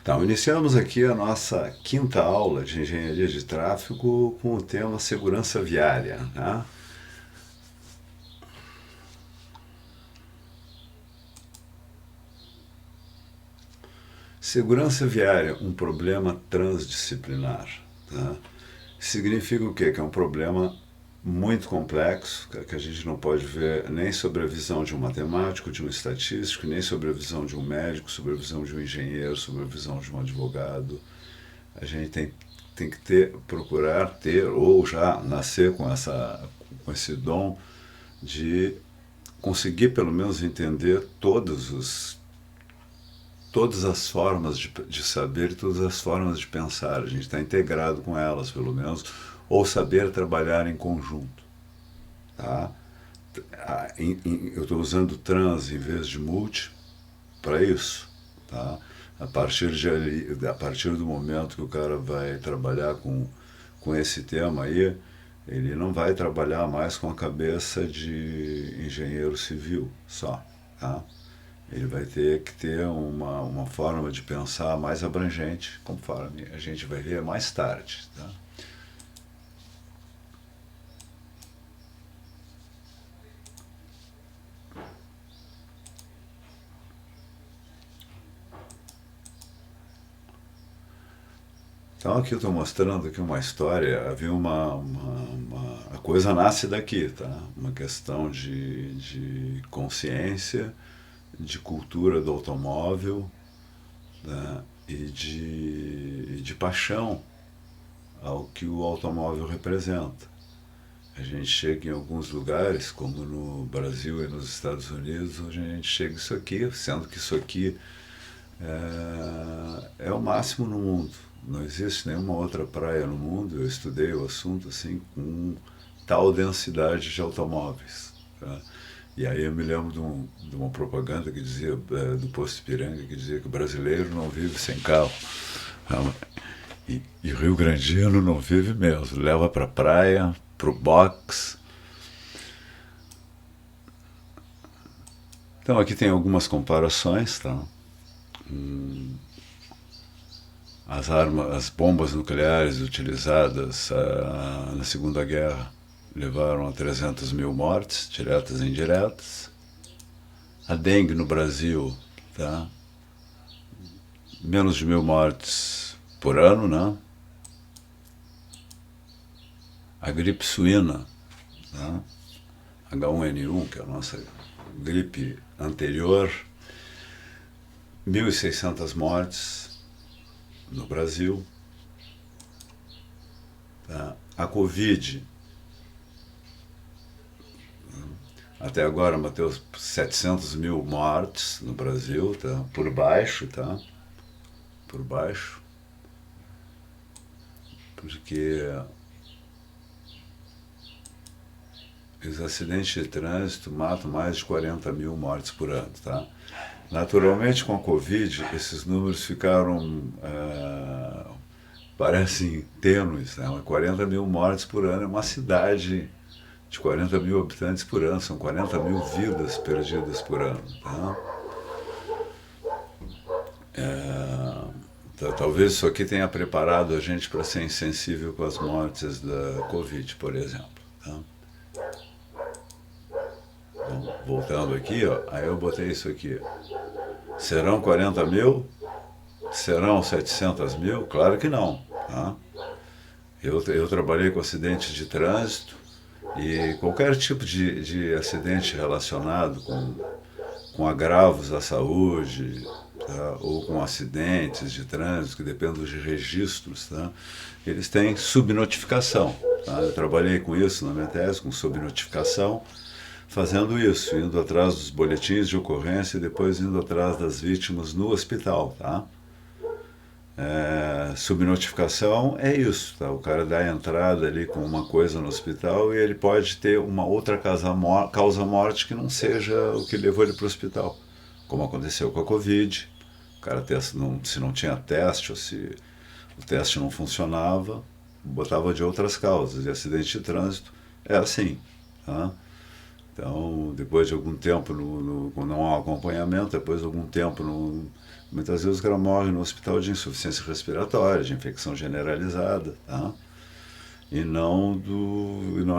Então, iniciamos aqui a nossa quinta aula de engenharia de tráfego com o tema segurança viária. Né? Segurança viária, um problema transdisciplinar. Tá? Significa o quê? Que é um problema muito complexo, que a gente não pode ver nem sobre a visão de um matemático, de um estatístico, nem sobre a visão de um médico, sobre a visão de um engenheiro, sobre a visão de um advogado. A gente tem que procurar ter, ou já nascer com esse dom de conseguir pelo menos entender todas as formas de saber e todas as formas de pensar. A gente está integrado com elas, pelo menos, ou saber trabalhar em conjunto. Tá? Eu estou usando trans em vez de multi para isso. Tá? A partir do momento que o cara vai trabalhar com esse tema aí, ele não vai trabalhar mais com a cabeça de engenheiro civil só. Tá? Ele vai ter que ter uma forma de pensar mais abrangente, conforme a gente vai ver mais tarde. Tá? Então aqui eu estou mostrando aqui uma história, havia a coisa nasce daqui, tá? Uma questão de consciência, de cultura do automóvel, né? E de paixão ao que o automóvel representa. A gente chega em alguns lugares, como no Brasil e nos Estados Unidos, onde a gente chega isso aqui, sendo que isso aqui é o máximo no mundo. Não existe nenhuma outra praia no mundo, eu estudei o assunto assim, com tal densidade de automóveis. Tá? E aí eu me lembro de uma propaganda que dizia, do Posto Ipiranga, que dizia que o brasileiro não vive sem carro. E o Rio Grandino não vive mesmo, leva para a praia, para o box. Então aqui tem algumas comparações, tá? As bombas nucleares utilizadas na Segunda Guerra levaram a 300 mil mortes, diretas e indiretas. A dengue no Brasil, tá? Menos de 1.000 mortes por ano, né? A gripe suína, tá? H1N1, que é a nossa gripe anterior, 1.600 mortes no Brasil. Tá? A Covid, até agora, bateu 700 mil mortes no Brasil, tá? Por baixo, tá? Por baixo. Porque os acidentes de trânsito matam mais de 40 mil mortes por ano, tá? Naturalmente, com a Covid, esses números ficaram, parecem tênues, né? 40 mil mortes por ano é uma cidade de 40 mil habitantes por ano, são 40 mil vidas perdidas por ano. Tá? Talvez isso aqui tenha preparado a gente para ser insensível com as mortes da Covid, por exemplo. Tá? Bom, voltando aqui, ó, aí eu botei isso aqui. Serão 40 mil? Serão 700 mil? Claro que não. Tá? Eu trabalhei com acidentes de trânsito e qualquer tipo de acidente relacionado com agravos à saúde, tá? Ou com acidentes de trânsito, que dependem de registros, tá? Eles têm subnotificação. Tá? Eu trabalhei com isso na minha tese, com subnotificação, fazendo isso, indo atrás dos boletins de ocorrência e depois indo atrás das vítimas no hospital. Tá? Subnotificação é isso, tá? O cara dá a entrada ali com uma coisa no hospital e ele pode ter uma outra causa-morte que não seja o que levou ele para o hospital, como aconteceu com a Covid. O cara se não tinha teste ou se o teste não funcionava, botava de outras causas. E acidente de trânsito é assim. Tá? Então, depois de algum tempo, quando não há acompanhamento, depois de algum tempo, muitas vezes o cara morre no hospital de insuficiência respiratória, de infecção generalizada, tá? E não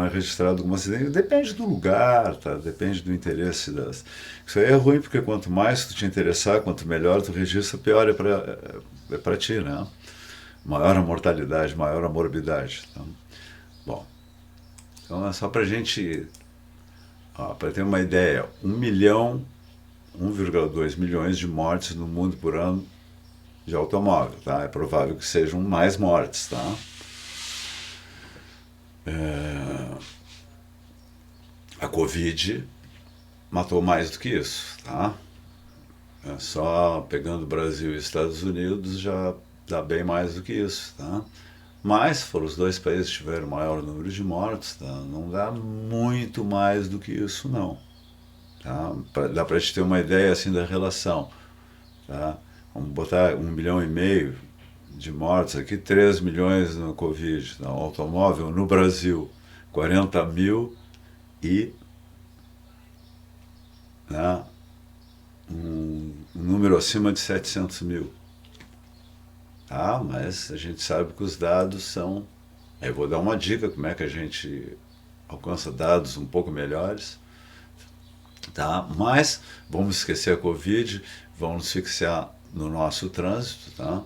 é registrado como acidente. Depende do lugar, tá? Depende do interesse das. Isso aí é ruim porque quanto mais tu te interessar, quanto melhor tu registra, pior é para ti, né? Maior a mortalidade, maior a morbidade. Tá? Bom, então é só para gente, para ter uma ideia, 1,2 milhões de mortes no mundo por ano de automóvel, tá? É provável que sejam mais mortes, tá? A Covid matou mais do que isso, tá? Só pegando Brasil e Estados Unidos já dá bem mais do que isso, tá? Mas foram os dois países que tiveram maior número de mortos, tá? Não dá muito mais do que isso, não. Tá? Dá para gente ter uma ideia assim da relação, tá? Vamos botar 1,5 milhão de mortos aqui, 3 milhões no Covid, no automóvel no Brasil, 40 mil e, né, um número acima de 700 mil. Ah, mas a gente sabe que os dados são... Aí eu vou dar uma dica como é que a gente alcança dados um pouco melhores. Tá? Mas vamos esquecer a Covid, vamos fixar no nosso trânsito, tá?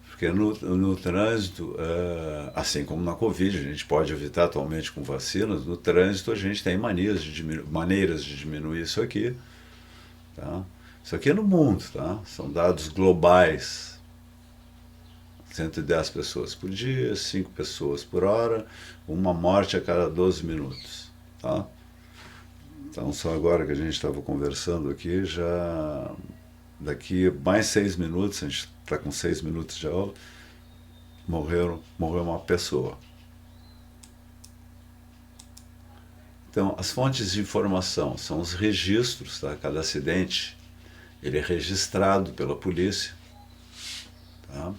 Porque no trânsito, assim como na Covid, a gente pode evitar atualmente com vacinas, no trânsito a gente tem maneiras de diminuir isso aqui. Tá? Isso aqui é no mundo, tá? São dados globais. 110 pessoas por dia, 5 pessoas por hora, uma morte a cada 12 minutos. Tá? Então, só agora que a gente estava conversando aqui, já daqui mais 6 minutos, a gente está com 6 minutos de aula, morreu uma pessoa. Então, as fontes de informação são os registros, tá? Cada acidente ele é registrado pela polícia. Tá?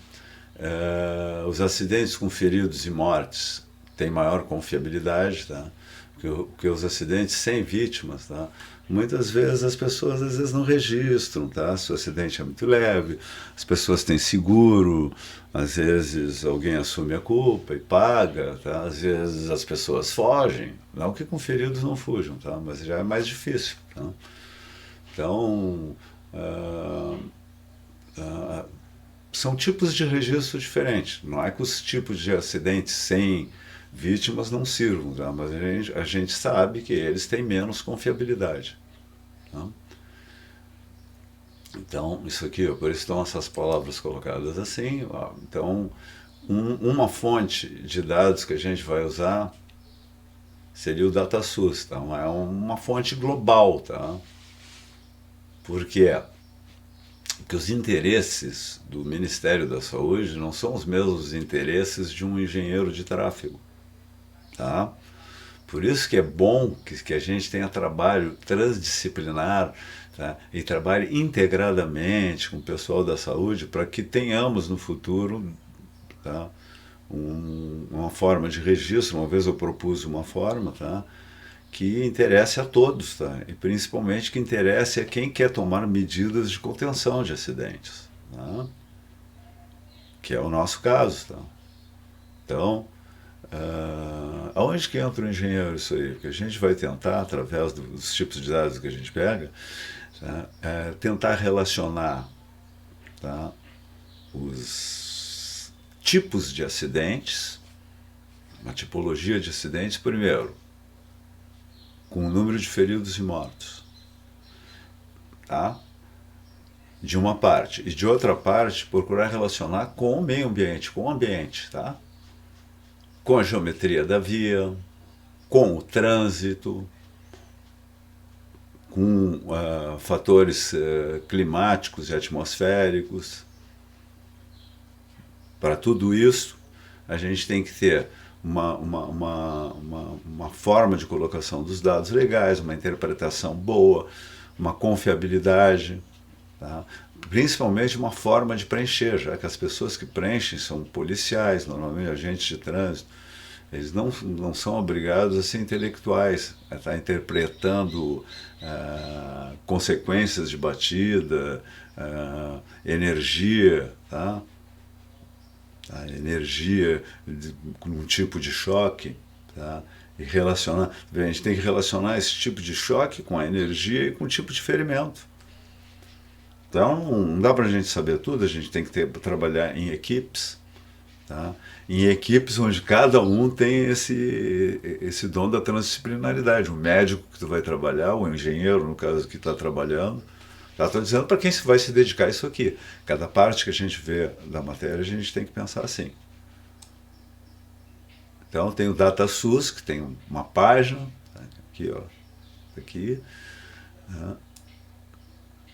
Os acidentes com feridos e mortes têm maior confiabilidade, tá? Que os acidentes sem vítimas, tá? Muitas vezes as pessoas às vezes não registram, tá? Se o acidente é muito leve, as pessoas têm seguro, às vezes alguém assume a culpa e paga, tá? Às vezes as pessoas fogem, não que com feridos não fujam, tá? Mas já é mais difícil, tá? Então, são tipos de registro diferentes. Não é que os tipos de acidentes sem vítimas não sirvam, tá? Mas a gente sabe que eles têm menos confiabilidade. Tá? Então, isso aqui, por isso estão essas palavras colocadas assim. Ó. Então, uma fonte de dados que a gente vai usar seria o DataSUS. Tá? É uma fonte global. Tá? Por quê? Porque os interesses do Ministério da Saúde não são os mesmos interesses de um engenheiro de tráfego. Tá? Por isso que é bom que a gente tenha trabalho transdisciplinar, tá? E trabalhe integradamente com o pessoal da saúde para que tenhamos no futuro, tá? Uma forma de registro. Uma vez eu propus uma forma, tá? Que interesse a todos, tá? E principalmente que interesse a quem quer tomar medidas de contenção de acidentes, tá? Que é o nosso caso. Tá? Então, aonde que entra o engenheiro isso aí? Porque a gente vai tentar, através dos tipos de dados que a gente pega, tá? Tentar relacionar, tá? Os tipos de acidentes, uma tipologia de acidentes, primeiro, com o número de feridos e mortos, tá? De uma parte. E de outra parte, procurar relacionar com o meio ambiente, com o ambiente, tá? Com a geometria da via, com o trânsito, com fatores climáticos e atmosféricos. Para tudo isso, a gente tem que ter uma forma de colocação dos dados legais, uma interpretação boa, uma confiabilidade, tá? Principalmente uma forma de preencher, já que as pessoas que preenchem são policiais, normalmente agentes de trânsito, Eles não são obrigados a ser intelectuais, a estar interpretando consequências de batida, energia, tá? A energia com um tipo de choque, tá? E relacionar, a gente tem que relacionar esse tipo de choque com a energia e com o tipo de ferimento. Então não dá para a gente saber tudo, a gente tem que trabalhar em equipes, tá? Em equipes onde cada um tem esse dom da transdisciplinaridade. O médico que tu vai trabalhar, o engenheiro, no caso, que está trabalhando. Estou dizendo para quem vai se dedicar a isso aqui. Cada parte que a gente vê da matéria, a gente tem que pensar assim. Então tem o DataSUS, que tem uma página, aqui, ó, aqui. Né?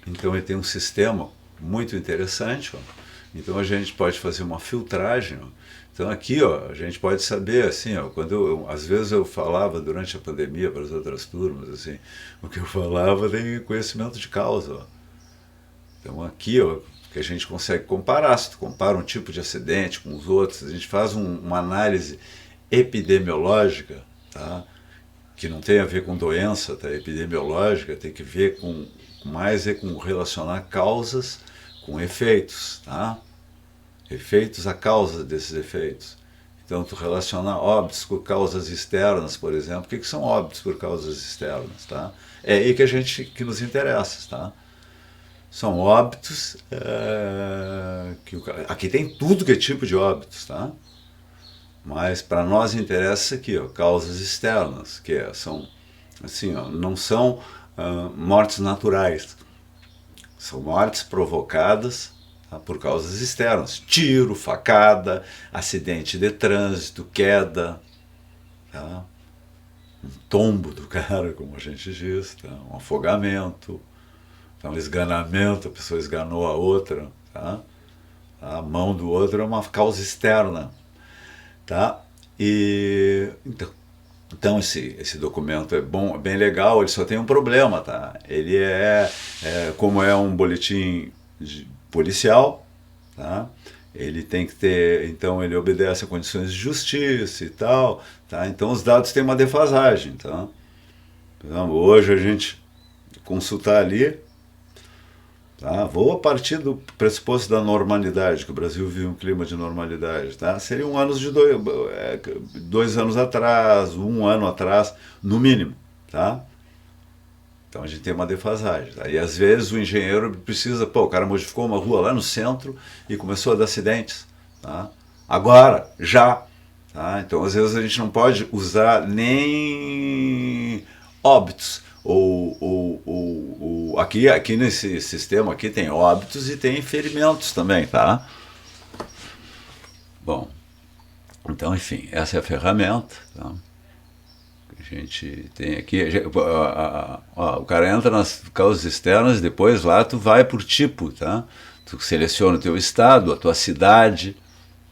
Então ele tem um sistema muito interessante. Ó. Então a gente pode fazer uma filtragem. Ó. Então aqui, ó, a gente pode saber, assim, ó, quando às vezes eu falava durante a pandemia para as outras turmas, assim, o que eu falava tem conhecimento de causa. Ó. Então aqui, ó, que a gente consegue comparar, se tu compara um tipo de acidente com os outros, a gente faz uma análise epidemiológica, tá? Que não tem a ver com doença, tá? Epidemiológica tem que ver mais com relacionar causas com efeitos, tá? Efeitos a causa desses efeitos. Então, tu relacionar óbitos com causas externas, por exemplo. O que são óbitos por causas externas, tá? É aí que nos interessa, tá? São óbitos, aqui tem tudo que é tipo de óbitos, tá? Mas para nós interessa aqui, ó, causas externas, que são, assim, ó, não são mortes naturais, são mortes provocadas, tá, por causas externas, tiro, facada, acidente de trânsito, queda, tá? Um tombo do cara, como a gente diz, tá? Um afogamento, tá? Um esganamento, a pessoa esganou a outra, tá? A mão do outro é uma causa externa. Tá? E então esse documento é bom, é bem legal, ele só tem um problema, tá? Ele como é um boletim policial, tá? Ele tem que ter, então ele obedece a condições de justiça e tal, tá? Então os dados têm uma defasagem, tá? Então, hoje a gente consultar ali, tá? Vou a partir do pressuposto da normalidade, que o Brasil vive um clima de normalidade. Tá? Seriam anos de 2 anos atrás, 1 ano atrás, no mínimo. Tá? Então a gente tem uma defasagem. Tá? E às vezes o engenheiro precisa, o cara modificou uma rua lá no centro e começou a dar acidentes. Tá? Agora, já. Tá? Então às vezes a gente não pode usar nem óbitos. Aqui nesse sistema aqui tem óbitos e tem ferimentos também, tá? Bom, então, enfim, essa é a ferramenta, tá? A gente tem aqui, o cara entra nas causas externas, depois lá tu vai por tipo, tá? Tu seleciona o teu estado, a tua cidade,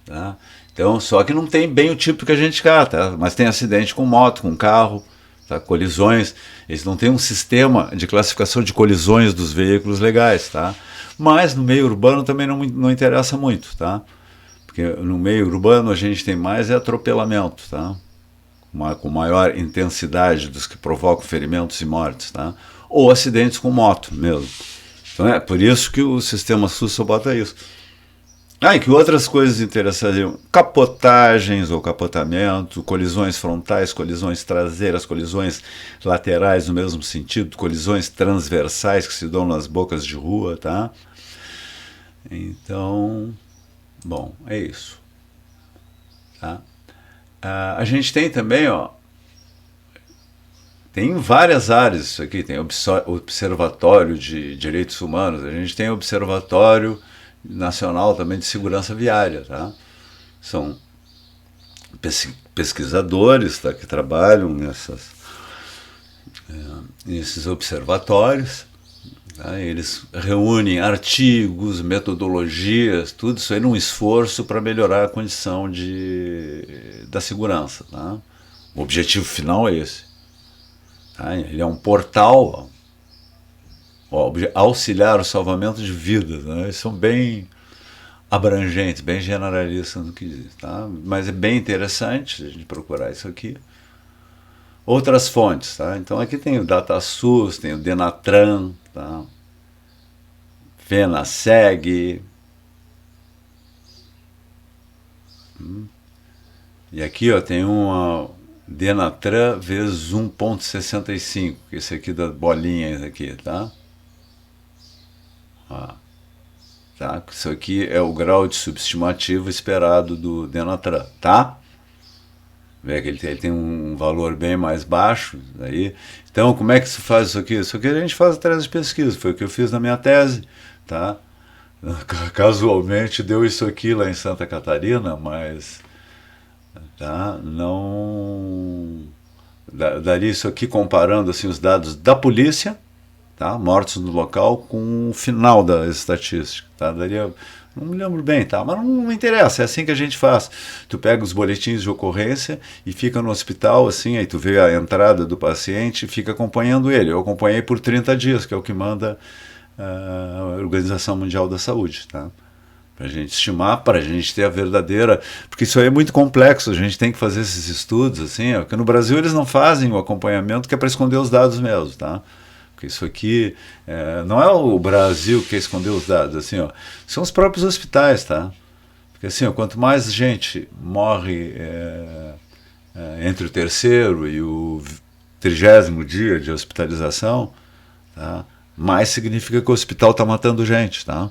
tá? Então, só que não tem bem o tipo que a gente quer, tá? Mas tem acidente com moto, com carro, tá? Colisões, eles não têm um sistema de classificação de colisões dos veículos legais, tá? Mas no meio urbano também não interessa muito, tá? Porque no meio urbano a gente tem mais atropelamento, tá? Com maior intensidade dos que provocam ferimentos e mortes, tá? Ou acidentes com moto mesmo. Então é por isso que o sistema SUS só bota isso. E que outras coisas interessariam? Capotagens ou capotamento, colisões frontais, colisões traseiras, colisões laterais no mesmo sentido, colisões transversais que se dão nas bocas de rua, tá? Então, bom, é isso. Tá? A gente tem também, ó, tem várias áreas isso aqui, tem observatório de direitos humanos, a gente tem observatório nacional também de segurança viária, tá? São pesquisadores, tá, que trabalham nesses observatórios, tá? Eles reúnem artigos, metodologias, tudo isso aí num esforço para melhorar a condição da segurança, tá? O objetivo final é esse, tá? Ele é um portal, auxiliar o salvamento de vidas, né? Eles são bem abrangentes, bem generalistas no que diz, tá? Mas é bem interessante a gente procurar isso aqui. Outras fontes, tá? Então aqui tem o DataSUS, tem o Denatran, tá? Venaseg. E aqui, ó, tem uma Denatran vezes 1,65, esse aqui da bolinha, esse aqui, tá? Ó, tá? Isso aqui é o grau de subestimativa esperado do Denatran, tá? Vê que ele tem um valor bem mais baixo. Aí. Então, como é que se faz isso aqui? Isso aqui a gente faz através de pesquisa, foi o que eu fiz na minha tese, tá? Casualmente deu isso aqui lá em Santa Catarina, mas tá? Não daria isso aqui comparando assim os dados da polícia, tá? Mortos no local com o final da estatística, tá? Daria, não me lembro bem, tá? Mas não interessa, é assim que a gente faz. Tu pega os boletins de ocorrência e fica no hospital assim, aí tu vê a entrada do paciente e fica acompanhando ele. Eu acompanhei por 30 dias, que é o que manda a Organização Mundial da Saúde, tá? Para a gente estimar, para a gente ter a verdadeira... Porque isso aí é muito complexo, a gente tem que fazer esses estudos, assim, ó, porque no Brasil eles não fazem o acompanhamento que é para esconder os dados mesmo, tá? Porque isso aqui não é o Brasil que quer esconder os dados, assim, ó, são os próprios hospitais, tá? Porque assim, ó, quanto mais gente morre entre o terceiro e o 30º dia de hospitalização, tá? Mais significa que o hospital está matando gente, tá?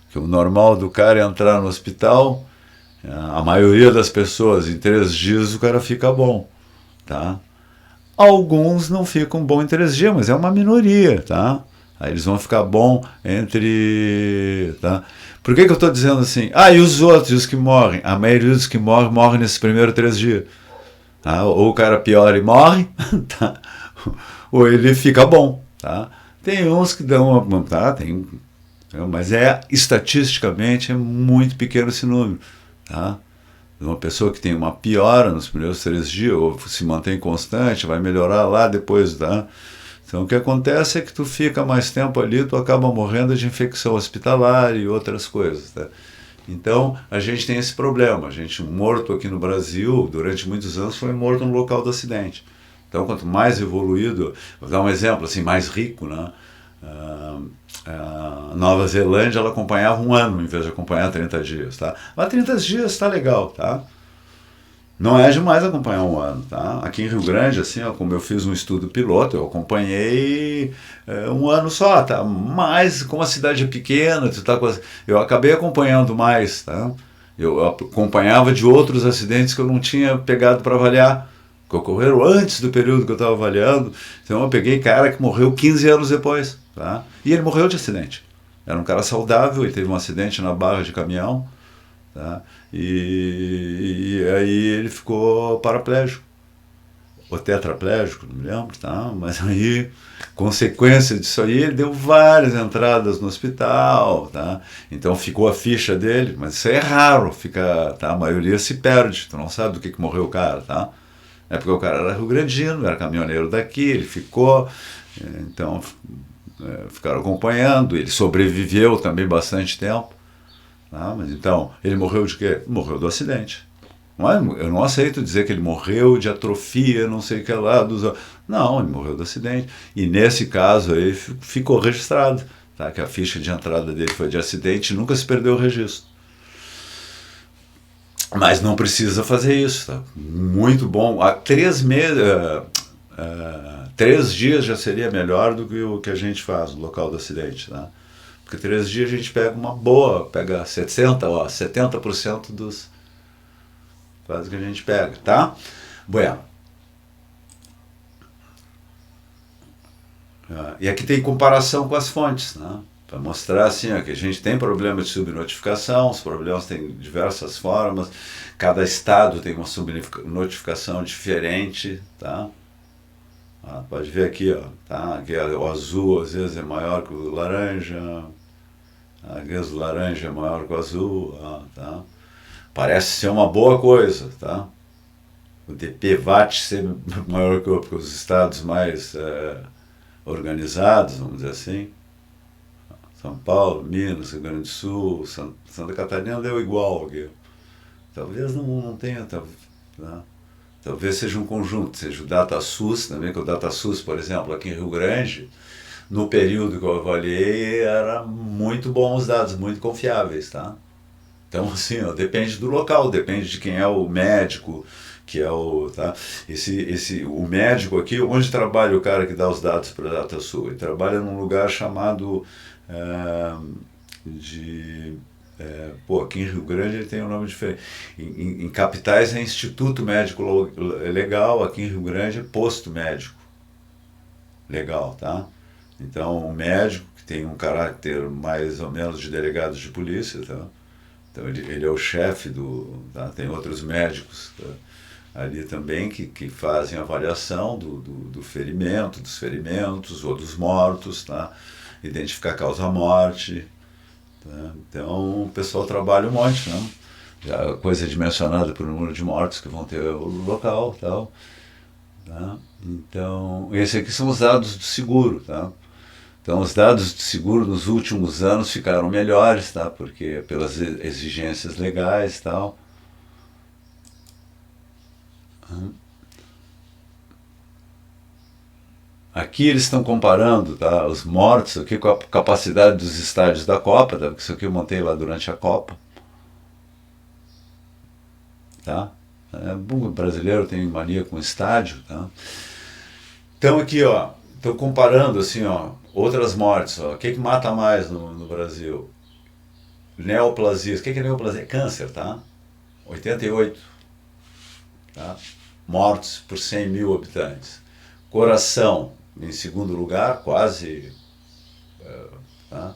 Que o normal do cara é entrar no hospital, a maioria das pessoas, em 3 dias o cara fica bom, tá? Alguns não ficam bom em 3 dias, mas é uma minoria, tá? Aí eles vão ficar bom entre... Tá? Por que eu estou dizendo assim? Ah, e os outros, os que morrem? A maioria dos que morrem nesses primeiros 3 dias. Tá? Ou o cara piora e morre, tá? Ou ele fica bom, tá? Tem uns que dão uma... Tá? Tem... Mas estatisticamente é muito pequeno esse número, tá? Uma pessoa que tem uma piora nos primeiros 3 dias, ou se mantém constante, vai melhorar lá depois, tá? Então o que acontece é que tu fica mais tempo ali, tu acaba morrendo de infecção hospitalar e outras coisas, tá? Então a gente tem esse problema, a gente morto aqui no Brasil, durante muitos anos, foi morto no local do acidente. Então quanto mais evoluído, vou dar um exemplo assim, mais rico, né? A Nova Zelândia ela acompanhava 1 ano em vez de acompanhar 30 dias, tá? Mas 30 dias tá legal, tá? Não é demais acompanhar 1 ano, tá? Aqui em Rio Grande, assim, ó, como eu fiz um estudo piloto, eu acompanhei 1 ano só, tá? Mas como a cidade é pequena, eu acabei acompanhando mais, tá? Eu acompanhava de outros acidentes que eu não tinha pegado para avaliar, que ocorreram antes do período que eu estava avaliando. Então eu peguei cara que morreu 15 anos depois, tá? E ele morreu de acidente. Era um cara saudável, ele teve um acidente na barra de caminhão, tá? E aí ele ficou paraplégico, ou tetraplégico, não me lembro, tá? Mas aí, consequência disso aí, ele deu várias entradas no hospital, tá? Então ficou a ficha dele, mas isso aí é raro, tá? A maioria se perde, tu não sabe do que morreu o cara, tá? É porque o cara era rio-grandino, era caminhoneiro daqui, ele ficou, então ficaram acompanhando, ele sobreviveu também bastante tempo, tá? Mas então, ele morreu de quê? Morreu do acidente. Eu não aceito dizer que ele morreu de atrofia, não sei o que lá, não, ele morreu do acidente, e nesse caso aí ficou registrado, tá? Que a ficha de entrada dele foi de acidente e nunca se perdeu o registro. Mas não precisa fazer isso, tá? Muito bom. Há 3 meses, 3 dias já seria melhor do que o que a gente faz no local do acidente, tá? Porque 3 dias a gente pega uma boa, pega 70% dos quase que a gente pega, tá? Bueno. E aqui tem comparação com as fontes, né? Para mostrar assim, ó, que a gente tem problema de subnotificação, os problemas têm diversas formas, cada estado tem uma subnotificação diferente, tá? Pode ver aqui, ó, tá? Aqui, o azul às vezes é maior que o laranja, às vezes o laranja é maior que o azul, tá? Parece ser uma boa coisa, tá? O DPVAT ser maior que os estados mais organizados, vamos dizer assim. São Paulo, Minas, Rio Grande do Sul, Santa Catarina deu igual aqui. Talvez não tenha, né? Talvez seja um conjunto, seja o DataSUS também, que o DataSUS, por exemplo, aqui em Rio Grande, no período que eu avaliei, era muito bom os dados, muito confiáveis, tá? Então, assim, ó, depende do local, depende de quem é o médico, que é o, tá? O médico aqui, onde trabalha o cara que dá os dados para a DataSul? Ele trabalha num lugar chamado aqui em Rio Grande ele tem um nome diferente. Em capitais é Instituto Médico Legal, aqui em Rio Grande é Posto Médico Legal, tá? Então, o médico, que tem um caráter mais ou menos de delegado de polícia, tá? Então, ele é o chefe tá? Tem outros médicos, tá? Ali também que fazem avaliação do ferimento, dos ferimentos ou dos mortos, tá? Identificar a causa-morte. Tá? Então, o pessoal trabalha um monte, né? Já coisa dimensionada por número de mortos que vão ter o local, tal. Tá? Então, esses aqui são os dados do seguro, tá? Então, os dados de seguro nos últimos anos ficaram melhores, tá? Porque pelas exigências legais e tal. Aqui eles estão comparando, tá, os mortos aqui com a capacidade dos estádios da Copa, tá? Porque isso aqui eu montei lá durante a Copa. Tá? O brasileiro tem mania com estádio, tá? Então aqui, ó, estou comparando assim, ó, outras mortes, ó. O que mata mais no Brasil? Neoplasias. O que é neoplasia? Câncer, tá? 88, tá? Mortes por 100 mil habitantes. Coração, em segundo lugar, quase. Tá?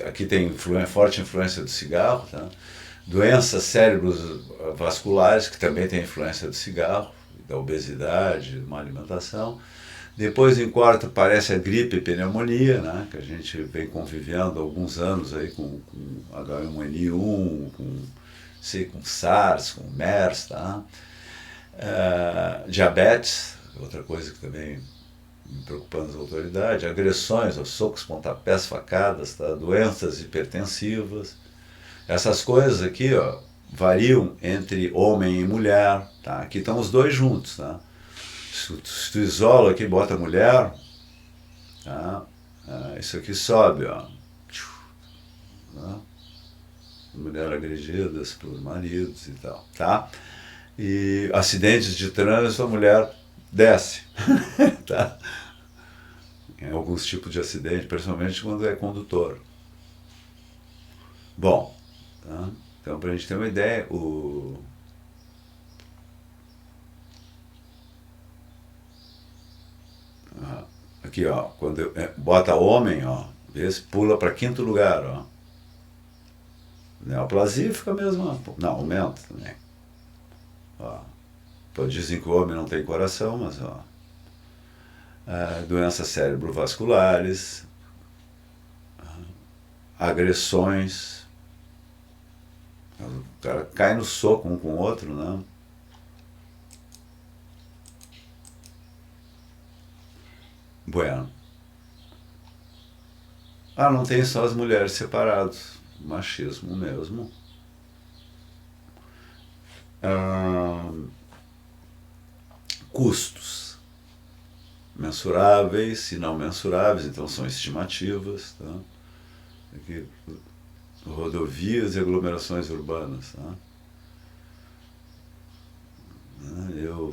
Aqui tem forte influência do cigarro. Tá? Doenças cerebrovasculares, que também tem influência do cigarro, da obesidade, má alimentação. Depois, em quarto, aparece a gripe e pneumonia, né? Que a gente vem convivendo há alguns anos aí com H1N1, com SARS, com MERS, tá? Diabetes, outra coisa que também me preocupando as autoridades, agressões, socos, pontapés, facadas, tá? Doenças hipertensivas. Essas coisas aqui, ó, variam entre homem e mulher, tá? Aqui estão os dois juntos, tá? Se tu isola aqui, bota mulher, tá? Isso aqui sobe, ó. Tá? Mulheres agredidas por maridos e tal, tá? E acidentes de trânsito, a mulher desce, tá? Em alguns tipos de acidente, principalmente quando é condutor. Bom, tá? Então, para a gente ter uma ideia, aqui, ó, quando bota homem, ó, esse pula para quinto lugar, ó. Neoplasia fica mesmo, não, aumenta também. Ó. Dizem que o homem não tem coração, mas ó, doenças cerebrovasculares, agressões, o cara cai no soco um com o outro, né? Bueno. Não tem só as mulheres separadas, machismo mesmo. Custos mensuráveis e não mensuráveis, então são estimativas, tá? Aqui, rodovias e aglomerações urbanas, tá? Eu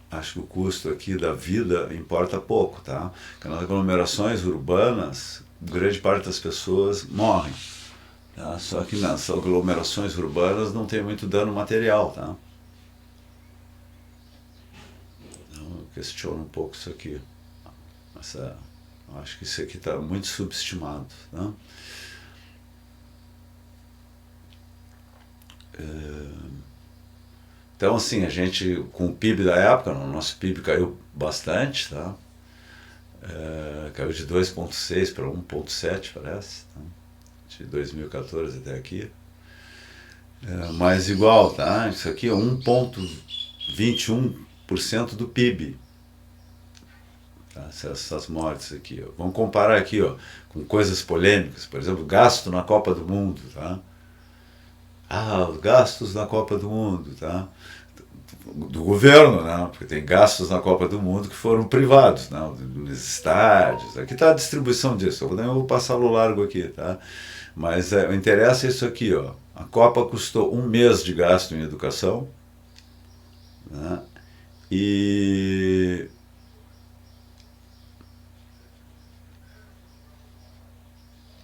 acho que o custo aqui da vida importa pouco, tá? Porque nas aglomerações urbanas, grande parte das pessoas morrem, tá? Só que nas aglomerações urbanas não tem muito dano material, tá? Questiono um pouco isso aqui. Acho que isso aqui está muito subestimado. Né? Então, assim, a gente, com o PIB da época, o nosso PIB caiu bastante, tá? Caiu de 2,6 para 1,7, parece, tá? De 2014 até aqui. Mas igual, tá? Isso aqui é 1,21% do PIB. tá? Essas mortes aqui. Ó. Vamos comparar aqui, ó, com coisas polêmicas, por exemplo, gasto na Copa do Mundo. Tá? Ah, os gastos na Copa do Mundo. Tá? Do governo, né? Porque tem gastos na Copa do Mundo que foram privados, né? Nos estádios. Aqui está a distribuição disso. Eu vou passar o largo aqui. Tá? Mas o interessa é isso aqui. Ó. A Copa custou 1 mês de gasto em educação. Né? E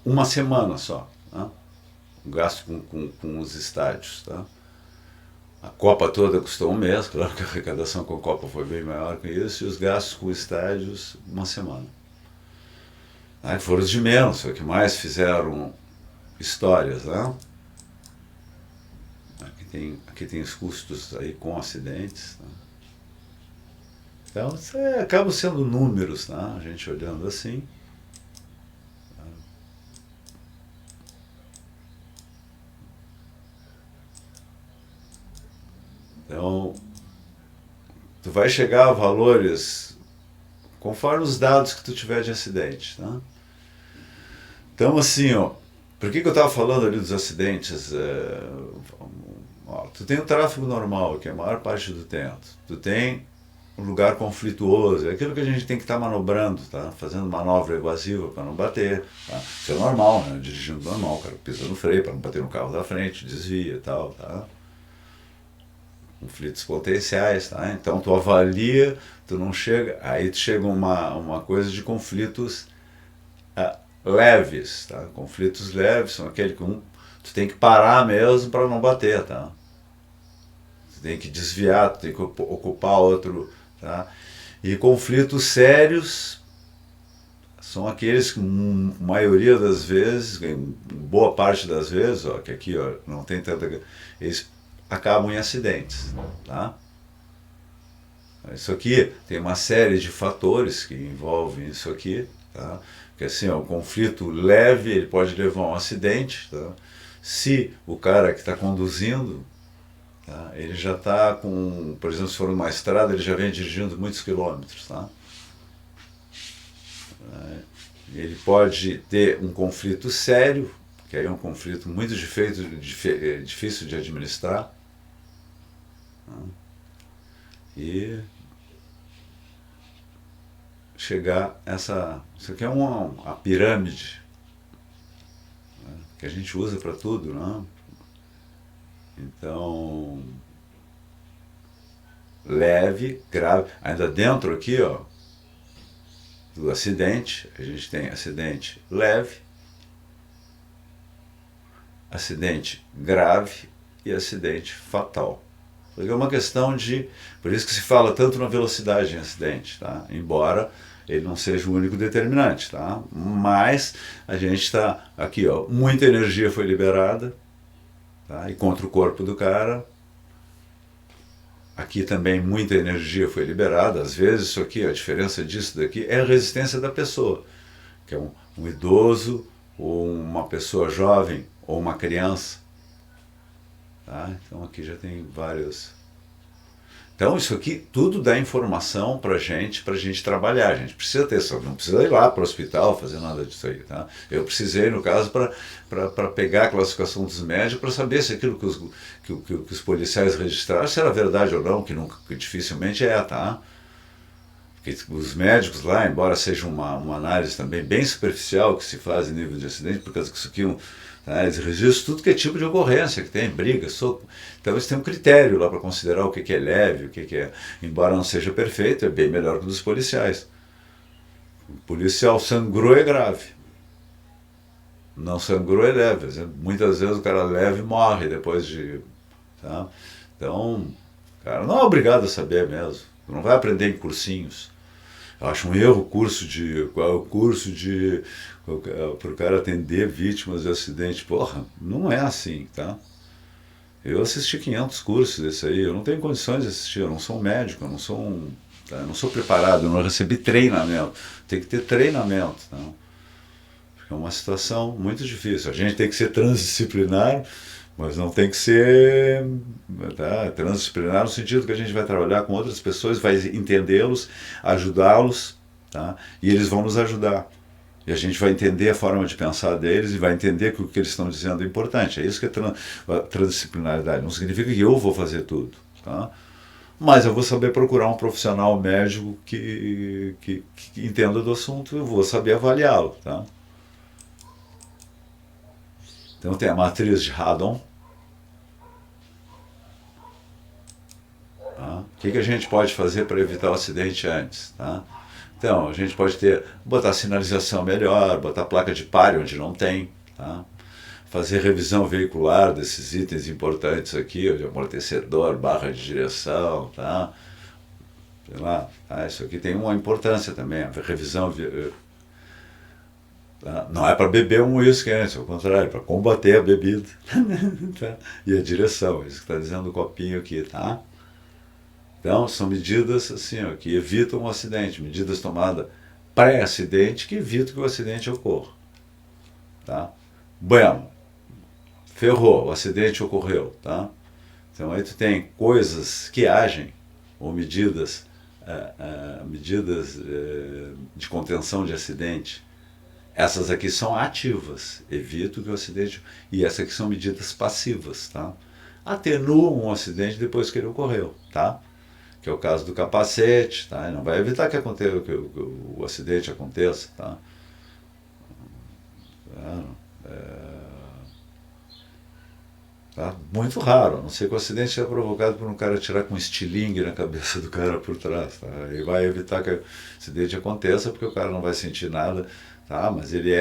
uma semana só, né? O gasto com os estádios. Tá? A Copa toda custou 1 mês, claro que a arrecadação com a Copa foi bem maior que isso, e os gastos com estádios, uma semana. Aí foram os de menos, os que mais fizeram histórias. Né? Aqui tem os custos aí com acidentes. Né? Então, isso acaba sendo números, né? A gente olhando assim. Então, tu vai chegar a valores conforme os dados que tu tiver de acidente. Tá? Então, assim, ó, por que eu estava falando ali dos acidentes? Ó, tu tem o tráfego normal, que é a maior parte do tempo. Tu tem um lugar conflituoso, é aquilo que a gente tem que estar manobrando, tá? Fazendo manobra evasiva para não bater. Tá? Isso é normal, né? Dirigindo normal, o cara pisa no freio para não bater no carro da frente, desvia e tal. Tá? Conflitos potenciais, tá? Então tu avalia, tu não chega, aí tu chega uma coisa de conflitos leves, tá? Conflitos leves são aquele que tu tem que parar mesmo para não bater, tá? Tu tem que desviar, tu tem que ocupar outro, tá? E conflitos sérios são aqueles que, maioria das vezes, boa parte das vezes, ó, que aqui ó, não tem tanta, eles acabam em acidentes, tá? Isso aqui tem uma série de fatores que envolvem isso aqui, tá? Porque assim, ó, o conflito leve ele pode levar a um acidente, tá? Se o cara que está conduzindo, tá? Ele já está com, por exemplo, se for numa estrada, ele já vem dirigindo muitos quilômetros, tá? Ele pode ter um conflito sério, que aí é um conflito muito difícil de administrar, tá? E chegar isso aqui é a pirâmide, né, que a gente usa para tudo, né? Então, leve, grave, ainda dentro aqui, ó, do acidente, a gente tem acidente leve, acidente grave e acidente fatal. Porque é uma questão de, por isso que se fala tanto na velocidade em acidente, tá? Embora ele não seja o único determinante, tá? Mas a gente está aqui, ó, muita energia foi liberada, tá? E contra o corpo do cara. Aqui também muita energia foi liberada. Às vezes isso aqui, a diferença disso daqui é a resistência da pessoa, que é um idoso, ou uma pessoa jovem, ou uma criança. Tá? Então aqui já tem vários. Então isso aqui tudo dá informação para a gente trabalhar. A gente precisa ter, não precisa ir lá para o hospital fazer nada disso aí. Tá? Eu precisei, no caso, para pegar a classificação dos médicos, para saber se aquilo que os policiais registraram, se era verdade ou não, que dificilmente é, tá? Porque os médicos lá, embora seja uma análise também bem superficial que se faz em nível de acidente, por causa que isso aqui tá? Eles registram tudo que é tipo de ocorrência, que tem briga, soco. Então eles têm um critério lá para considerar o que é leve, o que é, embora não seja perfeito, é bem melhor que o dos policiais. O policial sangrou é grave. Não sangrou é leve. Muitas vezes o cara leve morre depois de... Tá? Então, o cara não é obrigado a saber mesmo. Não vai aprender em cursinhos. Eu acho um erro o curso para o cara atender vítimas de acidente. Porra, não é assim, tá? Eu assisti 500 cursos desse aí, eu não tenho condições de assistir, eu não sou um médico, eu não sou preparado, eu não recebi treinamento. Tem que ter treinamento, tá? Porque é uma situação muito difícil. A gente tem que ser transdisciplinar, mas não tem que ser, tá, transdisciplinar no sentido que a gente vai trabalhar com outras pessoas, vai entendê-los, ajudá-los, tá? E eles vão nos ajudar. E a gente vai entender a forma de pensar deles e vai entender que o que eles estão dizendo é importante. É isso que é transdisciplinaridade. Não significa que eu vou fazer tudo, tá? Mas eu vou saber procurar um profissional médico que entenda do assunto e eu vou saber avaliá-lo, tá? Então tem a matriz de Haddon. Tá? O que a gente pode fazer para evitar o acidente antes? Tá? Então, a gente pode botar sinalização melhor, botar placa de pare onde não tem, tá? Fazer revisão veicular desses itens importantes aqui, de amortecedor, barra de direção, tá? Sei lá, tá? Isso aqui tem uma importância também, a revisão. Tá? Não é para beber um uísque antes, ao contrário, é para combater a bebida. Tá? E a direção, isso que está dizendo o copinho aqui, tá? Então, são medidas assim, ó, que evitam um acidente, medidas tomadas pré-acidente que evitam que o acidente ocorra. Tá? Bueno, ferrou, o acidente ocorreu. Tá? Então, aí tu tem coisas que agem, ou medidas de contenção de acidente. Essas aqui são ativas, evitam que o acidente... E essas aqui são medidas passivas. Tá? Atenuam um acidente depois que ele ocorreu. Tá? Que é o caso do capacete, tá? Não vai evitar que o acidente aconteça, tá? Tá? Muito raro, a não ser que o acidente seja provocado por um cara atirar com um estilingue na cabeça do cara por trás, tá? E vai evitar que o acidente aconteça porque o cara não vai sentir nada, tá? Mas ele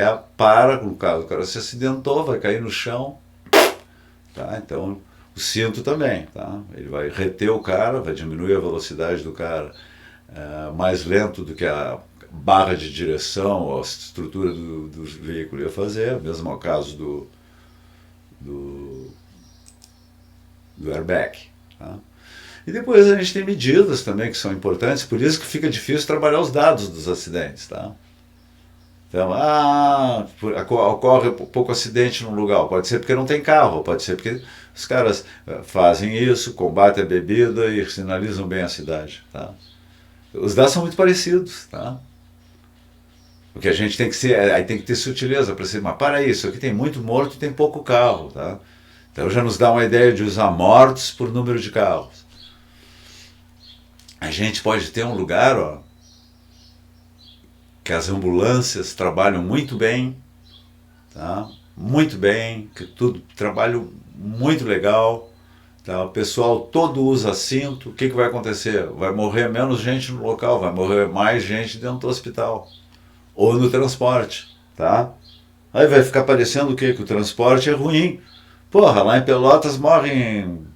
no caso, o cara se acidentou, vai cair no chão, tá? Então... O cinto também, tá? Ele vai reter o cara, vai diminuir a velocidade do cara mais lento do que a barra de direção ou a estrutura do veículo ia fazer, mesmo ao caso do airbag. Tá? E depois a gente tem medidas também que são importantes, por isso que fica difícil trabalhar os dados dos acidentes. Tá? Então, ocorre pouco acidente num lugar, pode ser porque não tem carro, pode ser porque os caras fazem isso, combatem a bebida e sinalizam bem a cidade. Tá? Os dados são muito parecidos. Tá? O que a gente tem que aí tem que ter sutileza para ser, mas para isso, aqui tem muito morto e tem pouco carro. Tá? Então já nos dá uma ideia de usar mortos por número de carros. A gente pode ter um lugar, ó, que as ambulâncias trabalham muito bem, tá? Muito bem, que tudo trabalho muito legal, tá? O pessoal todo usa cinto, o que vai acontecer? Vai morrer menos gente no local, vai morrer mais gente dentro do hospital, ou no transporte, tá? Aí vai ficar parecendo o quê? Que o transporte é ruim. Porra, lá em Pelotas morrem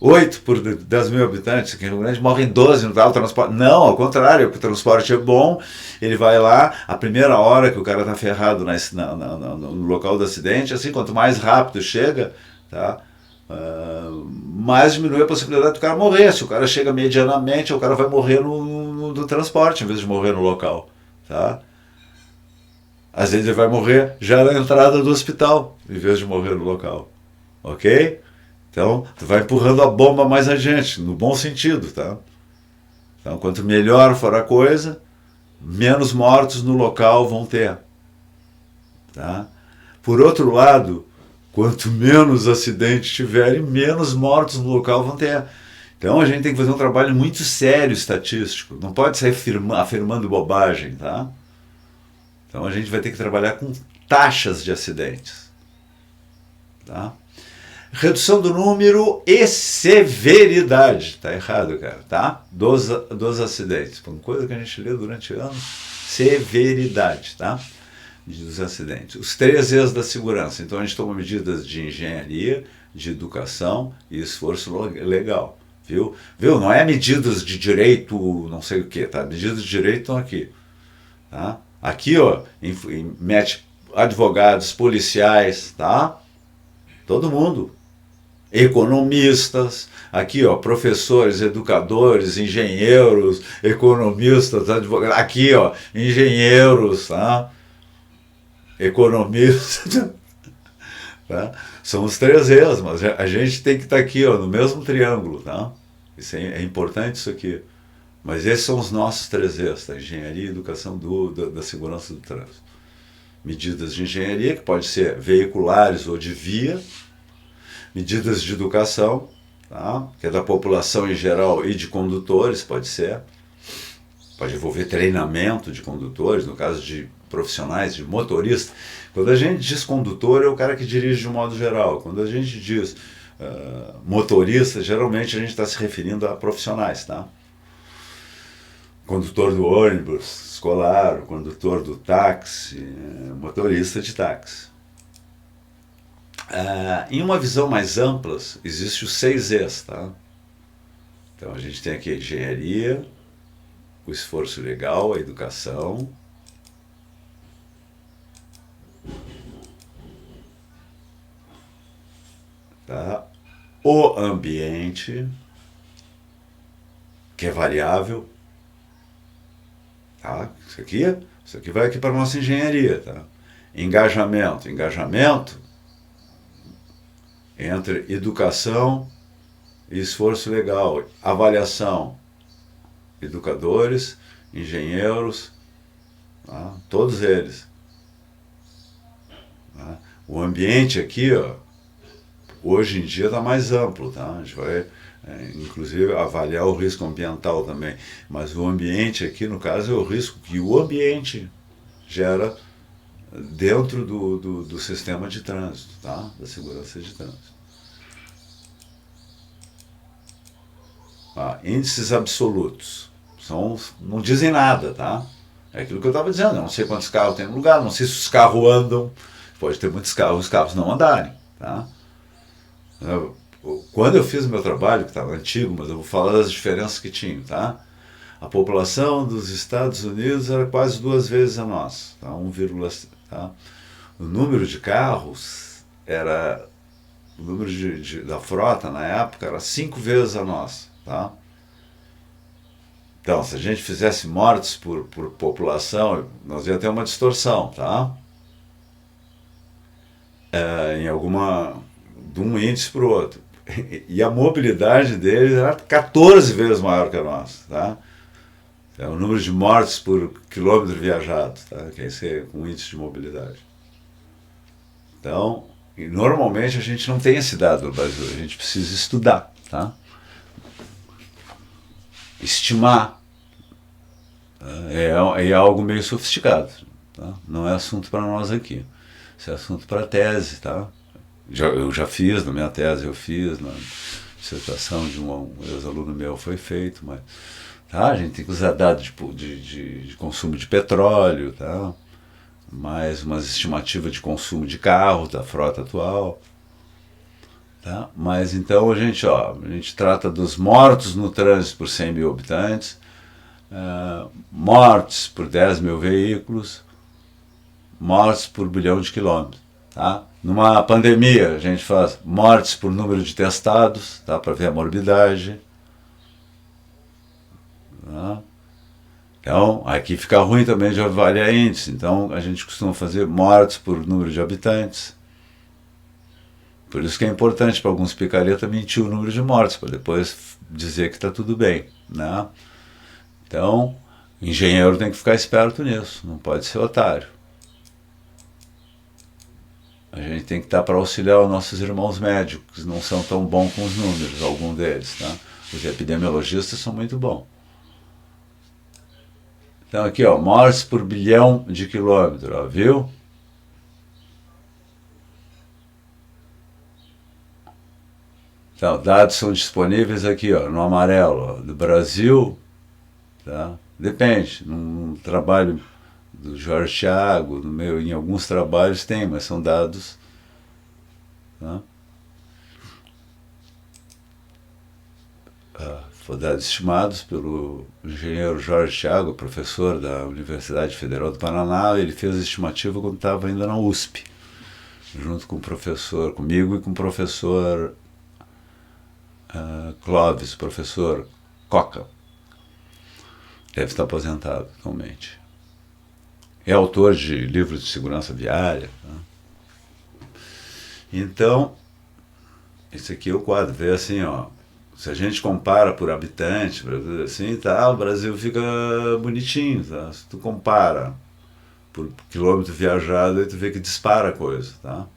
8 por 10 mil habitantes, aqui em Rio Grande morrem 12 no transporte. Não, ao contrário, o transporte é bom, ele vai lá, a primeira hora que o cara está ferrado no local do acidente, assim, quanto mais rápido chega, tá, mais diminui a possibilidade do cara morrer. Se o cara chega medianamente, o cara vai morrer no transporte, em vez de morrer no local. Tá? Às vezes ele vai morrer já na entrada do hospital, em vez de morrer no local. Ok? Então, tu vai empurrando a bomba mais adiante, no bom sentido, tá? Então, quanto melhor for a coisa, menos mortos no local vão ter. Tá? Por outro lado, quanto menos acidentes tiverem, menos mortos no local vão ter. Então, a gente tem que fazer um trabalho muito sério estatístico. Não pode sair afirmando bobagem, tá? Então, a gente vai ter que trabalhar com taxas de acidentes. Tá? Redução do número e severidade, tá errado, cara, tá? Dos acidentes, uma coisa que a gente lê durante anos, severidade, tá? Dos acidentes. Os 3 E's da segurança, então a gente toma medidas de engenharia, de educação e esforço legal, viu? Não é medidas de direito, não sei o que, tá? Medidas de direito estão aqui, tá? Aqui, ó, mete advogados, policiais, tá? Todo mundo. Economistas, aqui ó, professores, educadores, engenheiros, economistas, advogados, aqui ó, engenheiros, tá? Economistas, tá? São os 3 E's, mas a gente tem que estar aqui ó, no mesmo triângulo, tá? Isso é importante isso aqui, Mas esses são os nossos 3 E's, tá? Engenharia e educação da segurança do trânsito. Medidas de engenharia, que pode ser veiculares ou de via, medidas de educação, tá? Que é da população em geral e de condutores, pode ser. Pode envolver treinamento de condutores, no caso de profissionais, de motorista. Quando a gente diz condutor, é o cara que dirige de um modo geral. Quando a gente diz motorista, geralmente a gente está se referindo a profissionais, tá? Condutor do ônibus escolar, condutor do táxi, motorista de táxi. Em uma visão mais ampla, existe os 6 E's, tá? Então a gente tem aqui a engenharia, o esforço legal, a educação, tá? O ambiente, que é variável, tá? Isso aqui vai aqui para a nossa engenharia, tá? Engajamento entre educação e esforço legal, avaliação, educadores, engenheiros, tá? Todos eles. Tá? O ambiente aqui, ó, hoje em dia está mais amplo, tá? A gente vai, inclusive, avaliar o risco ambiental também. Mas o ambiente aqui, no caso, é o risco que o ambiente gera dentro do sistema de trânsito, tá? Da segurança de trânsito. Índices absolutos não dizem nada, tá? É aquilo que eu estava dizendo, eu não sei quantos carros tem no lugar, não sei se os carros andam, pode ter muitos carros, os carros não andarem, tá? Quando eu fiz o meu trabalho, que estava antigo, mas eu vou falar das diferenças que tinha, tá? A população dos Estados Unidos era quase 2 vezes a nossa, tá? 1, tá? O número de carros era, o número da frota na época era 5 vezes a nossa, tá? Então, se a gente fizesse mortes por população, nós ia ter uma distorção, tá? De um índice para o outro. E a mobilidade deles era 14 vezes maior que a nossa, tá? É o número de mortes por quilômetro viajado, tá? Que é esse com índice de mobilidade. Então, normalmente a gente não tem esse dado no Brasil, a gente precisa estudar, tá? Estimar. É algo meio sofisticado, tá? Não é assunto para nós aqui. Isso é assunto para tese, tá? Eu já fiz, na minha tese eu fiz, na dissertação de um ex-aluno meu foi feito, mas tá, a gente tem que usar dados de consumo de petróleo, tá? Mais umas estimativas de consumo de carro da frota atual. Tá? Mas então a gente trata dos mortos no trânsito por 100 mil habitantes, mortes por 10 mil veículos, mortes por bilhão de quilômetros. Tá? Numa pandemia, a gente faz mortes por número de testados, tá? Para ver a morbidade. Tá? Então, aqui fica ruim também de avaliar índice. Então, a gente costuma fazer mortes por número de habitantes. Por isso que é importante para alguns picareta mentir o número de mortes, para depois dizer que está tudo bem. Né? Então, o engenheiro tem que ficar esperto nisso, não pode ser otário. A gente tem que estar para auxiliar os nossos irmãos médicos, que não são tão bons com os números, algum deles. Tá? Os epidemiologistas são muito bons. Então aqui, ó, mortes por bilhão de quilômetros, ó, viu? Então, dados são disponíveis aqui, ó, no amarelo, ó, do Brasil, tá? Depende, num trabalho do Jorge Thiago, no meu, em alguns trabalhos tem, mas são dados, tá? Foram dados estimados pelo engenheiro Jorge Thiago, professor da Universidade Federal do Paraná. Ele fez a estimativa quando estava ainda na USP, junto com o professor, comigo e com o professor Clóvis, professor Coca. Deve estar aposentado atualmente. É autor de livros de segurança viária. Tá? Então, esse aqui é o quadro. Vê assim, ó. se a gente compara por habitante, assim, tá, o Brasil fica bonitinho, tá? Se tu compara por quilômetro viajado, aí tu vê que dispara a coisa, tá?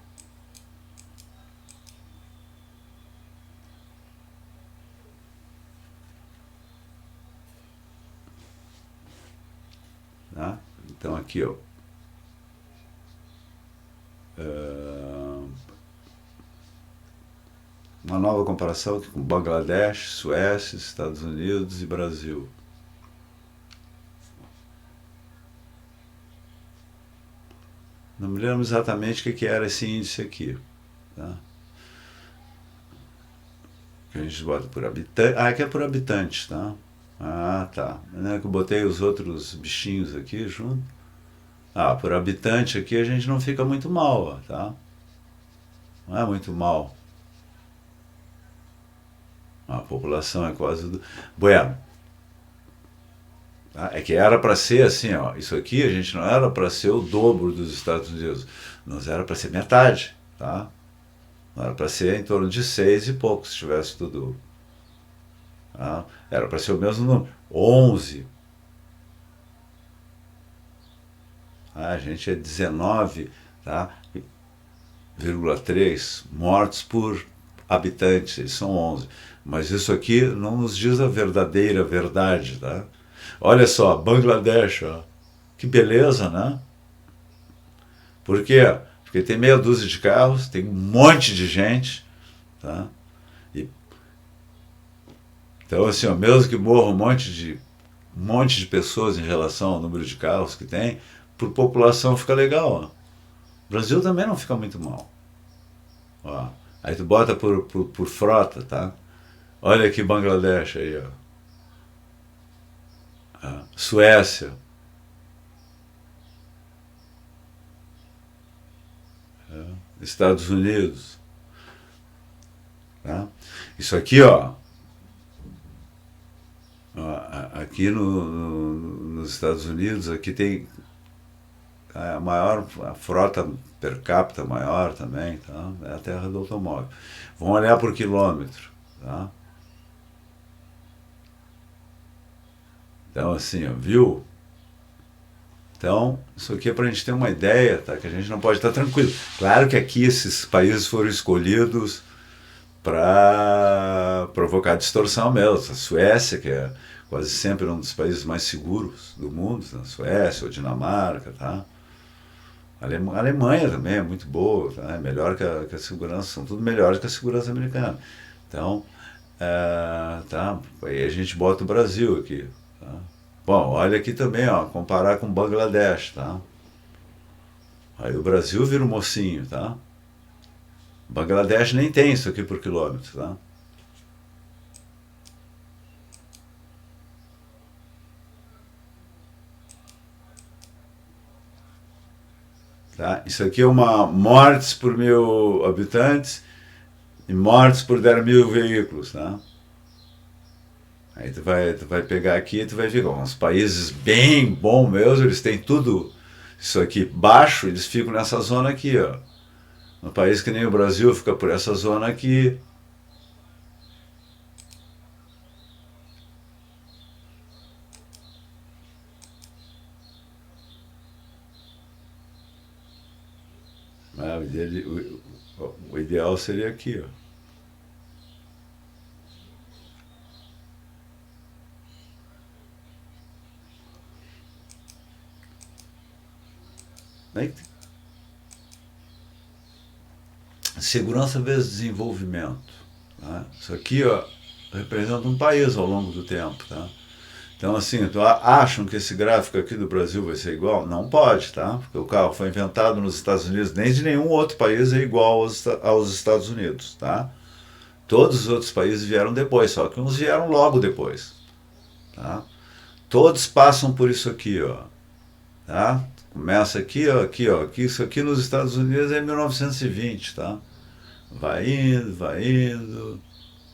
Tá? Então aqui, ó, uma nova comparação aqui com Bangladesh, Suécia, Estados Unidos e Brasil. Não me lembro exatamente o que era esse índice aqui. Tá? Que a gente bota por habitante. Ah, aqui é por habitante, tá? Ah, tá. Não é que eu botei os outros bichinhos aqui junto. Ah, por habitante aqui a gente não fica muito mal, ó, tá? Não é muito mal. A população é quase do... Bueno, tá? É que era para ser assim, ó. Isso aqui a gente não era para ser o dobro dos Estados Unidos. Nós era para ser metade, tá? Não era para ser em torno de 6 e pouco, se tivesse tudo. Tá? Era para ser o mesmo número. 11. Ah, a gente é 19, tá? 0,3 mortos por habitantes, eles são 11. Mas isso aqui não nos diz a verdadeira verdade, tá? Olha só, Bangladesh, ó. Que beleza, né? Por quê? Porque tem meia dúzia de carros, tem um monte de gente, tá? E, então, assim, ó, mesmo que morra um monte de pessoas em relação ao número de carros que tem, por população fica legal, ó. O Brasil também não fica muito mal. Ó, aí tu bota por frota, tá? Olha aqui Bangladesh aí, ó. Ah, Suécia. Estados Unidos. Tá? Isso aqui, ó. Aqui nos Estados Unidos, aqui tem a maior, a frota per capita maior também, tá? É a terra do automóvel. Vamos olhar por quilômetro, tá? Então, assim, ó, viu? Então, isso aqui é para a gente ter uma ideia, tá? Que a gente não pode estar tranquilo. Claro que aqui esses países foram escolhidos para provocar distorção mesmo. A Suécia, que é quase sempre um dos países mais seguros do mundo, a Suécia ou Dinamarca, tá? A Alemanha também é muito boa, tá? É melhor que a segurança, são tudo melhores que a segurança americana. Então, tá? Aí a gente bota o Brasil aqui, tá? Bom, olha aqui também, ó, comparar com Bangladesh, tá? Aí o Brasil vira um mocinho, tá? Bangladesh nem tem isso aqui por quilômetro, tá? Tá? Isso aqui é uma mortes por 1.000 habitantes e mortes por 10.000 veículos, tá? Aí tu vai pegar aqui e tu vai ver, uns países bem bons mesmo, eles têm tudo isso aqui baixo, eles ficam nessa zona aqui, ó. Um país que nem o Brasil fica por essa zona aqui. Né? O ideal seria aqui, ó. Aí, segurança vezes desenvolvimento. Tá? Isso aqui, ó, representa um país ao longo do tempo, tá? Então, assim, acham que esse gráfico aqui do Brasil vai ser igual? Não pode, tá? Porque o carro foi inventado nos Estados Unidos, nem de nenhum outro país é igual aos Estados Unidos, tá? Todos os outros países vieram depois, só que uns vieram logo depois, tá? Todos passam por isso aqui, ó, tá? Começa aqui, ó, aqui, isso aqui nos Estados Unidos é 1920, tá? Vai indo,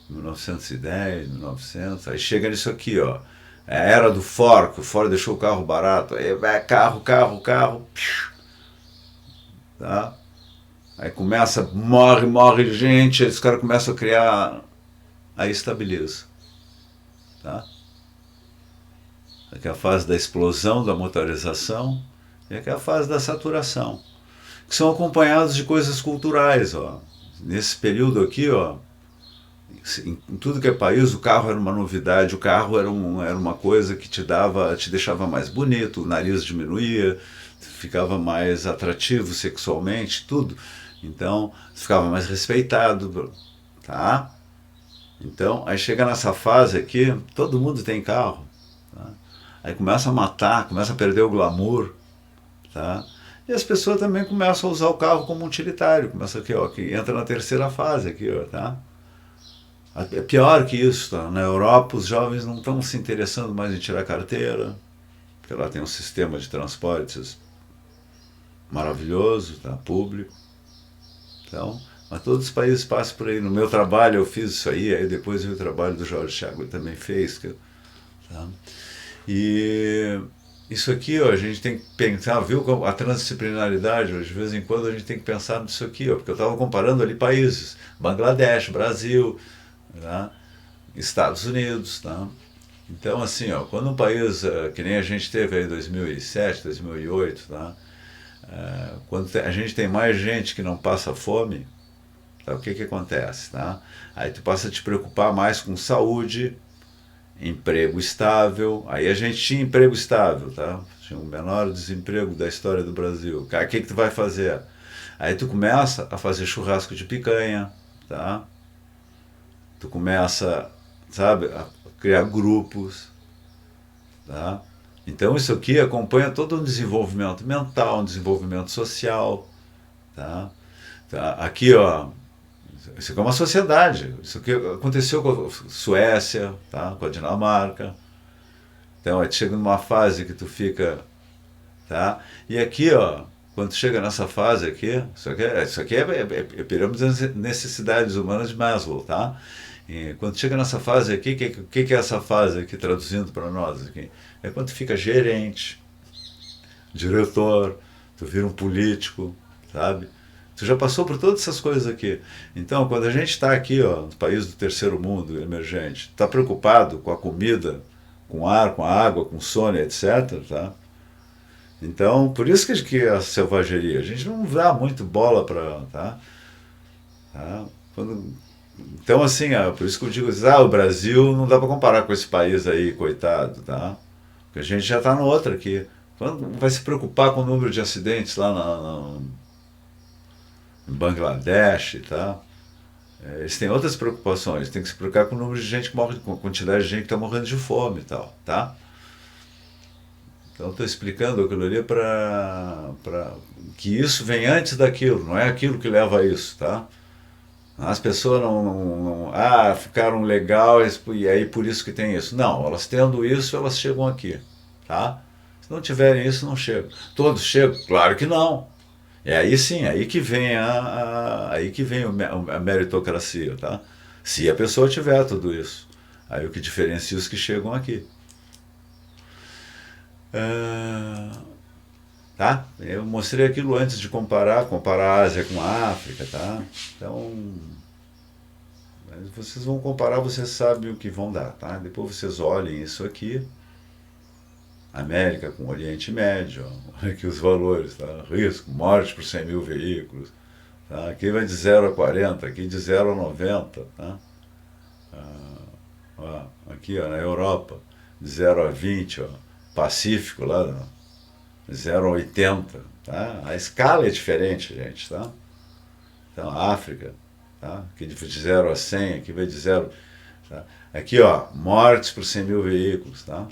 1910, 1900, aí chega nisso aqui, ó. É a era do Ford, que o Ford deixou o carro barato, aí vai carro, tá? Aí começa, morre gente, aí os caras começam a criar aí estabiliza. Tá? Aqui é a fase da explosão da motorização e aqui é a fase da saturação, que são acompanhados de coisas culturais. Ó. Nesse período aqui, ó, em tudo que é país, o carro era uma novidade, o carro era uma coisa que te deixava mais bonito, o nariz diminuía, ficava mais atrativo sexualmente, tudo. Então, ficava mais respeitado, tá? Então, aí chega nessa fase aqui, todo mundo tem carro, tá? Aí começa a matar, começa a perder o glamour, tá? E as pessoas também começam a usar o carro como utilitário, começa aqui, ó, que entra na terceira fase aqui, ó, tá? É pior que isso, tá? Na Europa os jovens não estão se interessando mais em tirar carteira, porque lá tem um sistema de transportes maravilhoso, tá? Público. Então, mas todos os países passam por aí. No meu trabalho eu fiz isso aí depois o trabalho do Jorge Thiago também fez. Tá? E isso aqui, ó, a gente tem que pensar, viu a transdisciplinaridade, ó, de vez em quando a gente tem que pensar nisso aqui, ó, porque eu estava comparando ali países, Bangladesh, Brasil, tá? Estados Unidos, tá? Então, assim, ó, quando um país que nem a gente teve aí em 2007, 2008, tá? Quando a gente tem mais gente que não passa fome, tá? O que acontece? Tá? Aí tu passa a te preocupar mais com saúde, emprego estável. Aí a gente tinha emprego estável, tá? Tinha o menor desemprego da história do Brasil. Cara, o que tu vai fazer? Aí tu começa a fazer churrasco de picanha, tá? Tu começa, sabe, a criar grupos, tá? Então isso aqui acompanha todo um desenvolvimento mental, um desenvolvimento social, tá? Aqui, ó, isso aqui é uma sociedade. Isso aqui aconteceu com a Suécia, tá? Com a Dinamarca. Então, aí tu chega numa fase que tu fica, tá? E aqui, ó, quando tu chega nessa fase aqui, isso aqui é pirâmide das necessidades humanas de Maslow, tá? E quando chega nessa fase aqui, o que é essa fase aqui, traduzindo para nós aqui? É quando tu fica gerente, diretor, tu vira um político, sabe? Tu já passou por todas essas coisas aqui. Então, quando a gente está aqui, ó, no país do terceiro mundo, emergente, está preocupado com a comida, com o ar, com a água, com o sono, etc., tá? Então, por isso que a selvageria, a gente não dá muito bola para, tá? Então, assim, por isso que eu digo, o Brasil não dá para comparar com esse país aí, coitado, tá? Porque a gente já está no outro aqui. Quando vai se preocupar com o número de acidentes lá em Bangladesh, tá? Eles têm outras preocupações, tem que se preocupar com o número de gente que morre, com a quantidade de gente que está morrendo de fome e tal, tá? Então estou explicando aquilo ali para que isso vem antes daquilo, não é aquilo que leva a isso, tá? As pessoas ficaram legais e aí por isso que tem isso. Não, elas tendo isso, elas chegam aqui, tá? Se não tiverem isso, não chegam. Todos chegam? Claro que não. É aí sim, aí que vem aí que vem a meritocracia, tá? Se a pessoa tiver tudo isso. Aí o que diferencia os que chegam aqui. Tá? Eu mostrei aquilo antes de comparar a Ásia com a África, tá? Então, vocês vão comparar, vocês sabem o que vão dar, tá? Depois vocês olhem isso aqui, América com Oriente Médio, aqui os valores, tá? Risco, morte por 100 mil veículos, tá? Aqui vai de 0 a 40, aqui de 0 a 90, tá? Aqui, ó, na Europa, de 0 a 20, ó, Pacífico lá, 0 a 80, tá? A escala é diferente, gente, tá? Então, África, tá? Aqui de 0 a 100, aqui vai de 0, tá? Aqui, ó, mortes por 100 mil veículos, tá?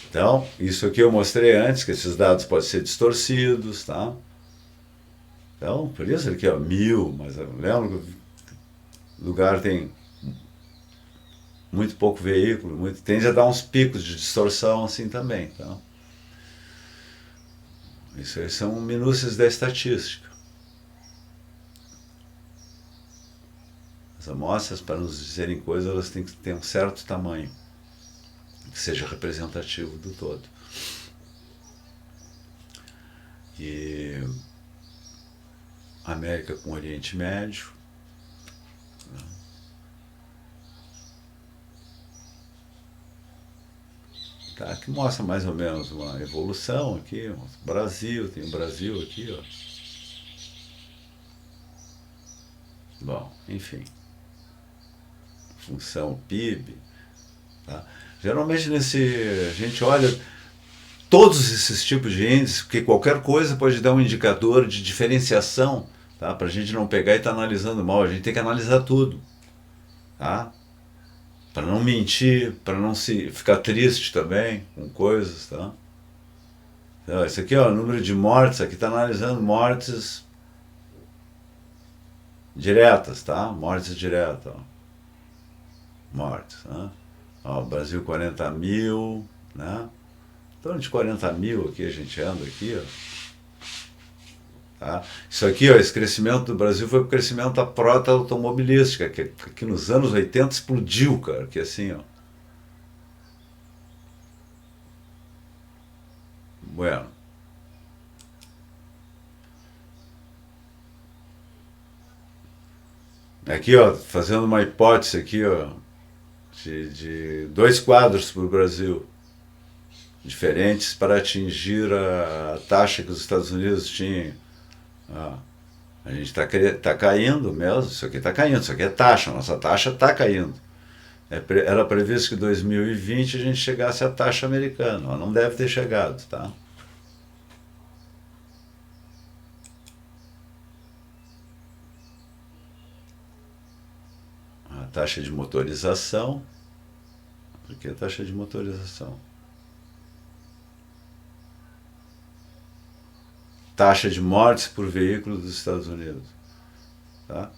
Então, isso aqui eu mostrei antes, que esses dados podem ser distorcidos, tá? Então, por isso aqui, ó, 1000, mas lembra que o lugar tem muito pouco veículo, tende a dar uns picos de distorção assim também, tá? Isso aí são minúcias da estatística. As amostras, para nos dizerem coisas, elas têm que ter um certo tamanho, que seja representativo do todo. E América com Oriente Médio, tá? Que mostra mais ou menos uma evolução aqui. Brasil, tem o Brasil aqui, ó. Bom, enfim. Função PIB. Tá? Geralmente a gente olha todos esses tipos de índices, porque qualquer coisa pode dar um indicador de diferenciação, tá? Para a gente não pegar e estar analisando mal, a gente tem que analisar tudo, tá? Para não mentir, para não se ficar triste também com coisas, tá? Então, esse aqui, ó, o número de mortes, aqui está analisando mortes diretas, tá? Mortes diretas, ó. Mortes, né? Ó, Brasil 40 mil, né? Em torno de 40 mil aqui a gente anda aqui, ó. Tá? Isso aqui, ó, esse crescimento do Brasil foi o crescimento da frota automobilística, que nos anos 80 explodiu, cara, que assim, ó. Bueno. Aqui, ó, fazendo uma hipótese aqui, ó, de dois quadros para o Brasil, diferentes para atingir a taxa que os Estados Unidos tinham. Ó, a gente tá caindo mesmo, isso aqui está caindo, isso aqui é taxa, nossa taxa está caindo. Era previsto que em 2020 a gente chegasse à taxa americana, mas não deve ter chegado, tá? A taxa de motorização, aqui é a taxa de motorização. Taxa de mortes por veículo dos Estados Unidos, tá?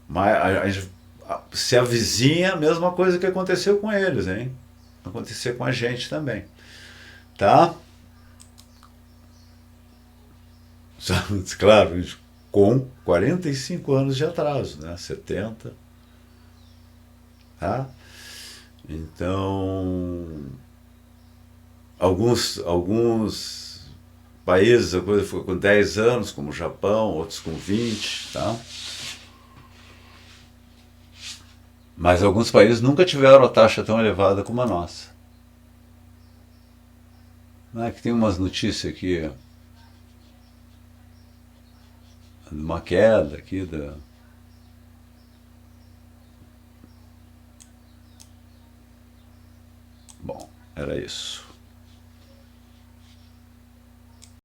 Mas se avizinha a mesma coisa que aconteceu com eles, hein? Acontecer com a gente também, tá? Claro, com 45 anos de atraso, né? 70, tá? Então, alguns países a coisa foi com 10 anos, como o Japão, outros com 20, tá? Mas alguns países nunca tiveram a taxa tão elevada como a nossa. Não é que tem umas notícias aqui, uma queda aqui da... Bom, era isso.